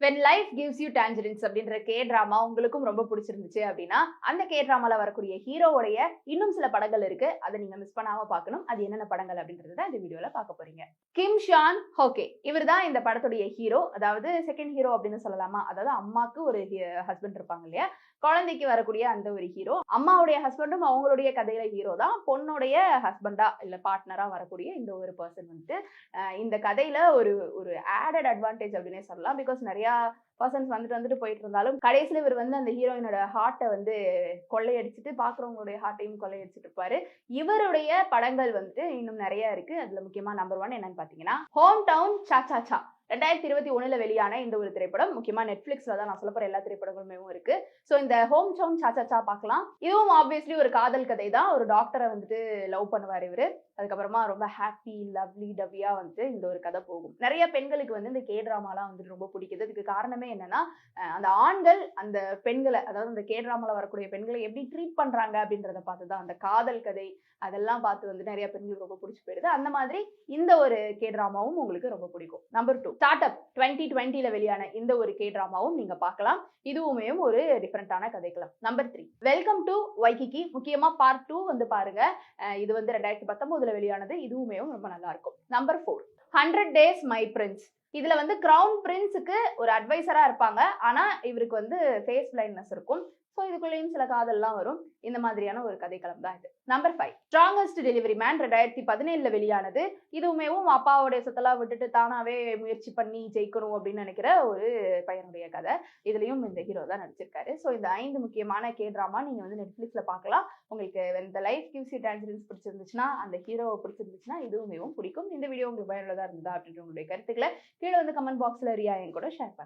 when life gives you tangerines அப்படின்ற K drama உங்களுக்கும் ரொம்ப பிடிச்சிருந்துச்சு அப்படின்னா அந்த கே டிராமால வரக்கூடிய ஹீரோவுடைய இன்னும் சில படங்கள் இருக்கு. அதை நீங்க மிஸ் பண்ணாம பார்க்கணும். அது என்னென்ன படங்கள் அப்படின்றத இந்த வீடியோல பார்க்க போறீங்க. கிம் ஷான் ஹோகே இவர் தான் இந்த படத்துடைய ஹீரோ. அதாவது செகண்ட் ஹீரோ அப்படின்னு சொல்லலாமா? அதாவது அம்மாக்கு ஒரு ஹஸ்பண்ட் இருப்பாங்க இல்லையா, குழந்தைக்கு வரக்கூடிய அந்த ஒரு ஹீரோ. அம்மாவுடைய ஹஸ்பண்டும் அவங்களுடைய கதையில ஹீரோ தான். பொண்ணுடைய ஹஸ்பண்டா இல்ல பார்ட்னரா வரக்கூடிய இந்த ஒரு பர்சன் வந்துட்டு இந்த கதையில ஒரு ஒரு ஆடட் அட்வான்டேஜ் அப்படின்னே சொல்லலாம். பிகாஸ் நிறைய பர்சன்ஸ் வந்துட்டு போயிட்டு இருந்தாலும் கடைசியில இவர் வந்து அந்த ஹீரோயினோட ஹார்ட்டை வந்து கொள்ளையடிச்சிட்டு பாக்குறவங்களுடைய ஹார்ட்டையும் கொள்ளையடிச்சிட்டு இருப்பாரு. இவருடைய படங்கள் வந்துட்டு இன்னும் நிறைய இருக்கு. அதுல முக்கியமா நம்பர் 1 என்னன்னு பாத்தீங்கன்னா ஹோம் டவுன் சாச்சா சா 2021 வெளியான இந்த ஒரு திரைப்படம். முக்கியமா நெட்ஃபிளிக்ஸ்ல தான் நான் சொல்ல போற எல்லா திரைப்படங்களுமே இருக்கு. சோ இந்த ஹோம் டவுன் சாச்சா சா பார்க்கலாம். இதுவும் ஆப்வியஸ்லி ஒரு காதல் கதை தான். ஒரு டாக்டரை வந்துட்டு லவ் பண்ணுவார் இவரு. அதுக்கப்புறமா ரொம்ப ஹாப்பி லவ்லி டவ்லியா வந்துட்டு இந்த ஒரு கதை போகும். நிறைய பெண்களுக்கு வந்து இந்த கே டிராமாலாம் வந்துட்டு ரொம்ப பிடிக்குது. இதுக்கு காரணமே என்னன்னா அந்த ஆண்கள் அந்த பெண்களை, அதாவது அந்த கே டிராமால வரக்கூடிய பெண்களை எப்படி ட்ரீட் பண்றாங்க அப்படின்றத பார்த்துதான். அந்த காதல் கதை அதெல்லாம் பார்த்து வந்து நிறைய பெண்களுக்கு ரொம்ப பிடிச்சி போயிடுது. அந்த மாதிரி இந்த ஒரு கே டிராமாவும் உங்களுக்கு ரொம்ப பிடிக்கும். நம்பர் 2 ஸ்டார்ட் அப் 2020 வெளியான இந்த ஒரு கே டிராமாவும் நீங்க பார்க்கலாம். இதுவுமே ஒரு டிஃபரெண்டான கதைக்களம். Number 3 welcome to Waikiki. முக்கியமா பார்ட் 2 வந்து பாருங்க. இது வந்து 2019 வெளியானது. இதுவுமே ரொம்ப நல்லா இருக்கும். Number 4 100 Days My Prince. இதுல வந்து கிரவுன் பிரின்ஸுக்கு ஒரு அட்வைசரா இருப்பாங்க. ஆனா இவருக்கு வந்து ஃபேஸ் பிளைண்ட்னஸ் இருக்கும். ஸோ இதுக்குள்ளேயும் சில காதல்லாம் வரும். இந்த மாதிரியான ஒரு கதைக்களம் தான் இது. நம்பர் 5 ஸ்ட்ராங்கஸ்ட் டெலிவரி மேன் 2017 வெளியானது. இதுவுமே அப்பாவுடைய சொத்தெல்லாம் விட்டுட்டு தானாவே முயற்சி பண்ணி ஜெயிக்கணும் அப்படின்னு நினைக்கிற ஒரு பையனுடைய கதை. இதுலயும் இந்த ஹீரோ தான் நடிச்சிருக்காரு. ஸோ இந்த 5 முக்கியமான கே டிராமா நீங்க வந்து நெட்ஃபிளிக்ஸ்ல பார்க்கலாம். உங்களுக்கு இந்த லைஃப் கிவ்ஸ் யூ டான்ஜரன்ஸ் பிடிச்சிருந்துச்சுன்னா, அந்த ஹீரோவை பிடிச்சிருந்துச்சுன்னா இதுவுமே பிடிக்கும். இந்த வீடியோ உங்களுக்கு பயனுள்ளதா இருந்தா அப்படின்ற உங்களுடைய கருத்துக்களை கீழே வந்து கமெண்ட் பாக்ஸ்ல ரியா என் கூட ஷேர் பண்ணுங்க.